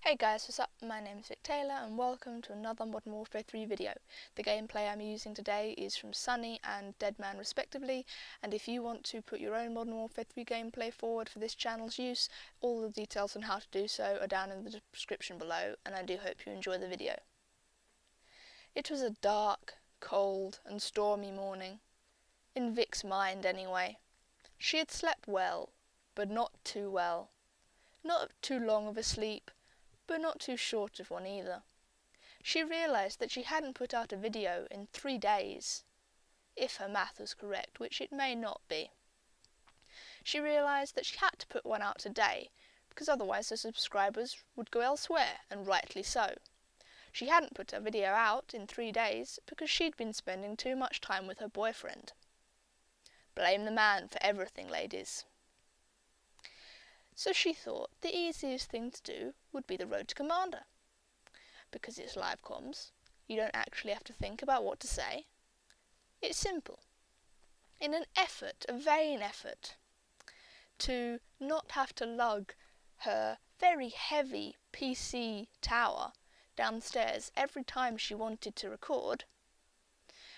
Hey guys, what's up? My name is Vic Taylor and welcome to another Modern Warfare 3 video. The gameplay I'm using today is from Sunny and Deadman respectively, and if you want to put your own Modern Warfare 3 gameplay forward for this channel's use, all the details on how to do so are down in the description below, and I do hope you enjoy the video. It was a dark, cold and stormy morning. In Vic's mind anyway. She had slept well, but not too well. Not too long of a sleep, but not too short of one either. She realised that she hadn't put out a video in 3 days, if her math was correct, which it may not be. She realised that she had to put one out today, because otherwise her subscribers would go elsewhere, and rightly so. She hadn't put a video out in 3 days because she'd been spending too much time with her boyfriend. Blame the man for everything, ladies. So she thought the easiest thing to do would be the Road to Commander. Because it's live comms, you don't actually have to think about what to say. It's simple. In an effort, a vain effort, to not have to lug her very heavy PC tower downstairs every time she wanted to record,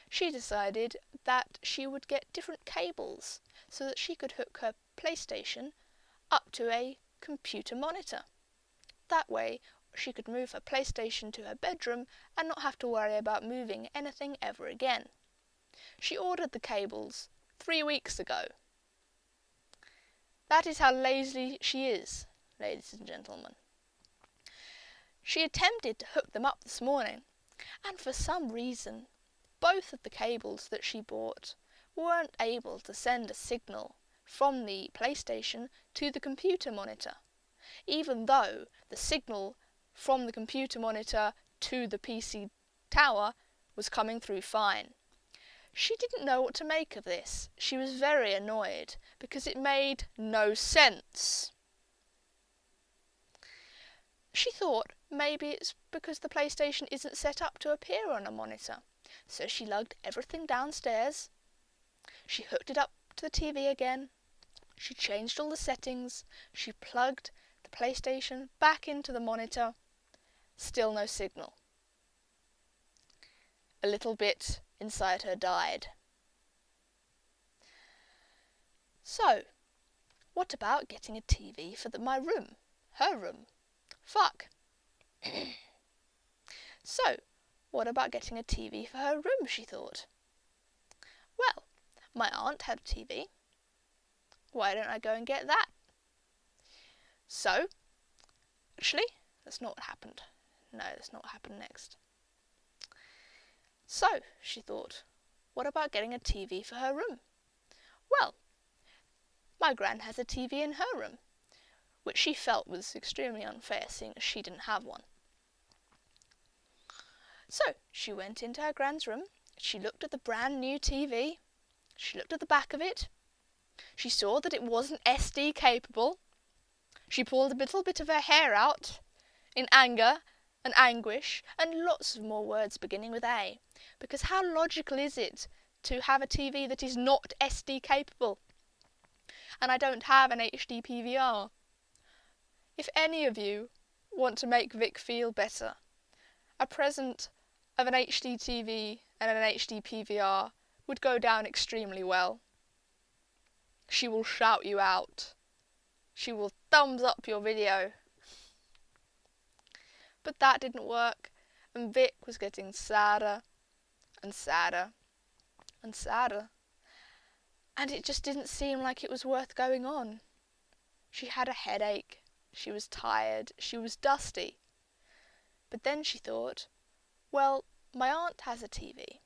she decided that she would get different cables so that she could hook her PlayStation up to a computer monitor. That way she could move her PlayStation to her bedroom and not have to worry about moving anything ever again. She ordered the cables 3 weeks ago. That is how lazy she is, ladies and gentlemen. She attempted to hook them up this morning, and for some reason both of the cables that she bought weren't able to send a signal from the PlayStation to the computer monitor, even though the signal from the computer monitor to the PC tower was coming through fine. She didn't know what to make of this. She was very annoyed because it made no sense. She thought maybe it's because the PlayStation isn't set up to appear on a monitor, so she lugged everything downstairs. She hooked it up to the TV again. She changed all the settings, she plugged the PlayStation back into the monitor, still no signal. A little bit inside her died. So, what about getting a TV for my room? Her room? Fuck. So, what about getting a TV for her room, she thought. Well, my aunt had a TV. Why don't I go and get that? So, actually, that's not what happened. No, that's not what happened next. So, she thought, what about getting a TV for her room? Well, my gran has a TV in her room, which she felt was extremely unfair, seeing as she didn't have one. So, she went into her gran's room, she looked at the brand new TV, she looked at the back of it. She saw that it wasn't SD capable. She pulled a little bit of her hair out in anger and anguish and lots of more words beginning with A. Because how logical is it to have a TV that is not SD capable? And I don't have an HD PVR. If any of you want to make Vic feel better, a present of an HD TV and an HD PVR would go down extremely well. She will shout you out. She will thumbs up your video. But that didn't work, and Vic was getting sadder and sadder and sadder. And it just didn't seem like it was worth going on. She had a headache, she was tired, she was dusty. But then she thought, well, my aunt has a TV,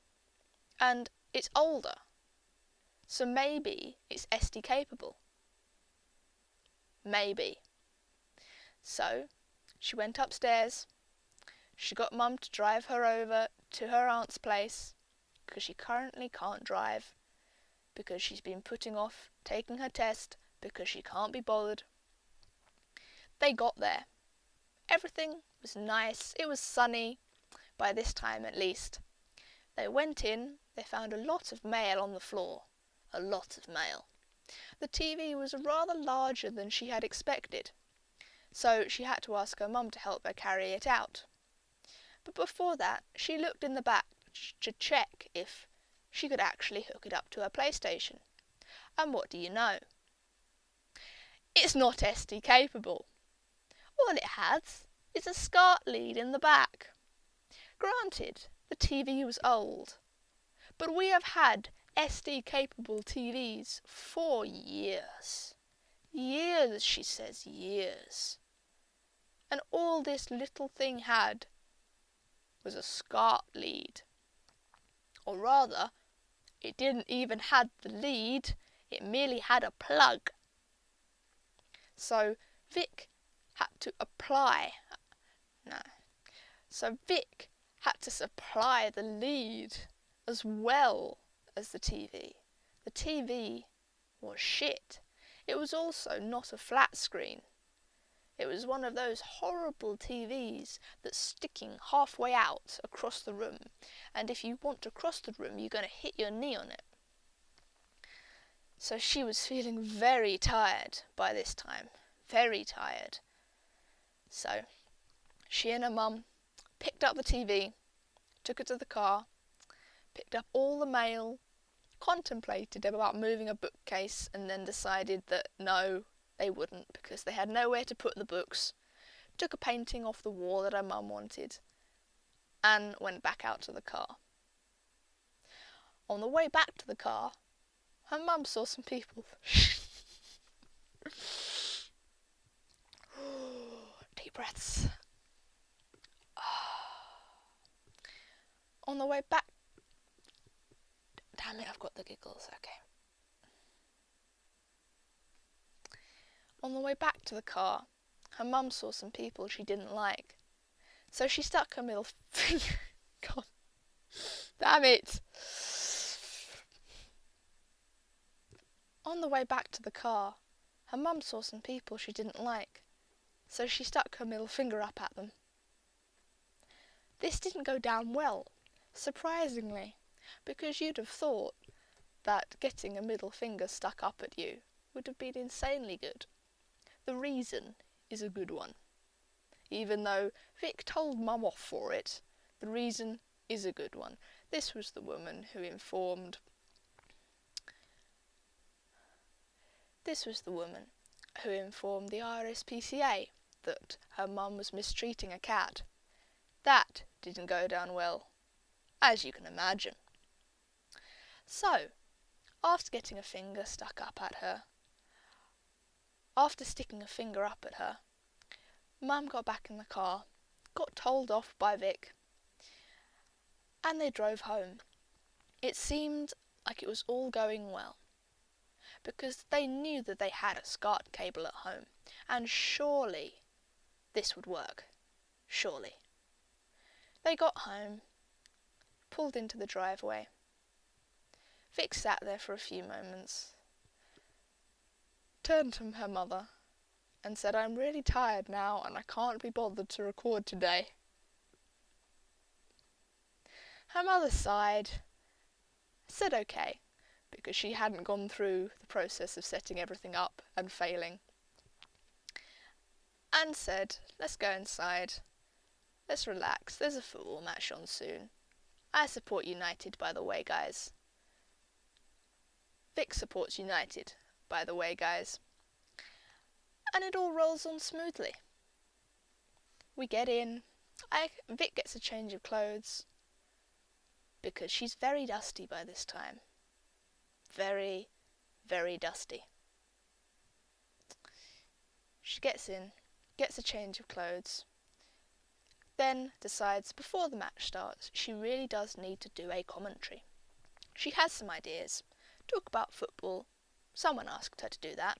and it's older. So maybe it's SD capable. Maybe. So she went upstairs. She got Mum to drive her over to her aunt's place, because she currently can't drive, because she's been putting off taking her test, because she can't be bothered. They got there. Everything was nice. It was sunny, by this time at least. They went in. They found a lot of mail on the floor. A lot of mail. The TV was rather larger than she had expected, so she had to ask her mum to help her carry it out. But before that, she looked in the back to check if she could actually hook it up to her PlayStation. And what do you know? It's not SD capable. All it has is a SCART lead in the back. Granted, the TV was old, but we have had SD capable TVs for years. Years, she says, years. And all this little thing had was a SCART lead. Or rather, it didn't even have the lead, it merely had a plug. So Vic had to supply the lead as well as the TV. The TV was shit. It was also not a flat screen. It was one of those horrible TVs that's sticking halfway out across the room, and if you want to cross the room, you're going to hit your knee on it. So she was feeling very tired by this time, very tired. So she and her mum picked up the TV, took it to the car, picked up all the mail, contemplated about moving a bookcase, and then decided that no, they wouldn't, because they had nowhere to put the books, took a painting off the wall that her mum wanted, and went back out to the car. On the way back to the car, her mum saw some people. Deep breaths. On the way back... Damn it, I've got the giggles, okay. On the way back to the car, her mum saw some people she didn't like. So she stuck her middle finger... God. Damn it! On the way back to the car, her mum saw some people she didn't like. So she stuck her middle finger up at them. This didn't go down well, surprisingly, because you'd have thought that getting a middle finger stuck up at you would have been insanely good. The reason is a good one. Even though Vic told Mum off for it, the reason is a good one. This was the woman who informed... the RSPCA that her mum was mistreating a cat. That didn't go down well, as you can imagine. So, after getting a finger stuck up at her, after sticking a finger up at her, Mum got back in the car, got told off by Vic, and they drove home. It seemed like it was all going well, because they knew that they had a SCART cable at home, and surely this would work. Surely. They got home, pulled into the driveway. Vic sat there for a few moments, turned to her mother and said, "I'm really tired now and I can't be bothered to record today." Her mother sighed, said okay, because she hadn't gone through the process of setting everything up and failing, and said, "Let's go inside, let's relax, there's a football match on soon. I support United, by the way, guys." Vic supports United, by the way, guys. And it all rolls on smoothly. We get in, Vic gets a change of clothes, because she's very dusty by this time. Very, very dusty. She gets in, gets a change of clothes, then decides before the match starts she really does need to do a commentary. She has some ideas. Talk about football. Someone asked her to do that.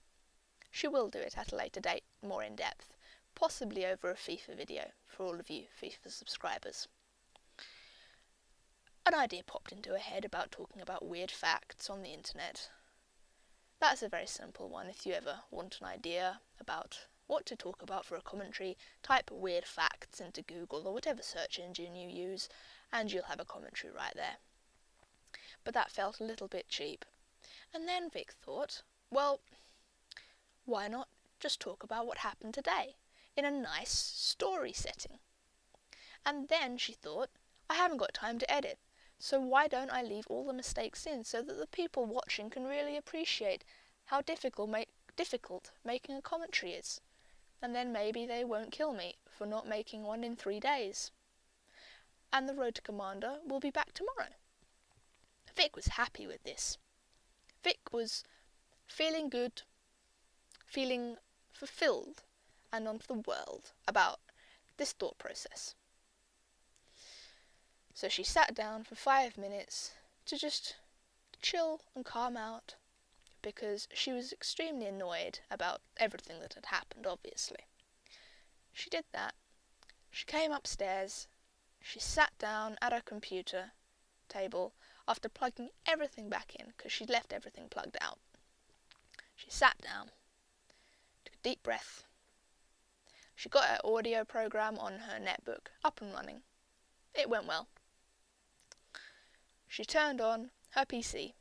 She will do it at a later date, more in depth, possibly over a FIFA video for all of you FIFA subscribers. An idea popped into her head about talking about weird facts on the internet. That's a very simple one. If you ever want an idea about what to talk about for a commentary, type weird facts into Google or whatever search engine you use, and you'll have a commentary right there. But that felt a little bit cheap. And then Vic thought, well, why not just talk about what happened today? in a nice story setting. And then she thought, I haven't got time to edit, so why don't I leave all the mistakes in so that the people watching can really appreciate how difficult making a commentary is, and then maybe they won't kill me for not making one in 3 days. And the Road to Commander will be back tomorrow. Vic was happy with this. Vic was feeling good, feeling fulfilled and onto the world about this thought process. So she sat down for 5 minutes to just chill and calm out, because she was extremely annoyed about everything that had happened, obviously. She did that. She came upstairs. She sat down at her computer table after plugging everything back in, because she'd left everything plugged out. She sat down, took a deep breath. She got her audio program on her netbook up and running. It went well. She turned on her PC.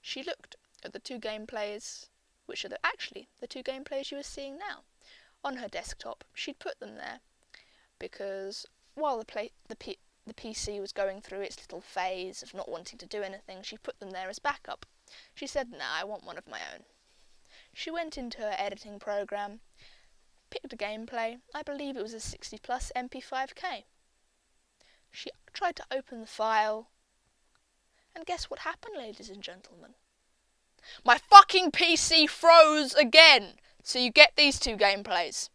She looked at the 2 gameplays, which are actually the 2 gameplays you are seeing now, on her desktop. She'd put them there because while the PC was going through its little phase of not wanting to do anything, she put them there as backup. She said, nah, I want one of my own. She went into her editing program, picked a gameplay. I believe it was a 60+ MP5K. She tried to open the file, and guess what happened, ladies and gentlemen? My fucking PC froze again! So you get these 2 gameplays.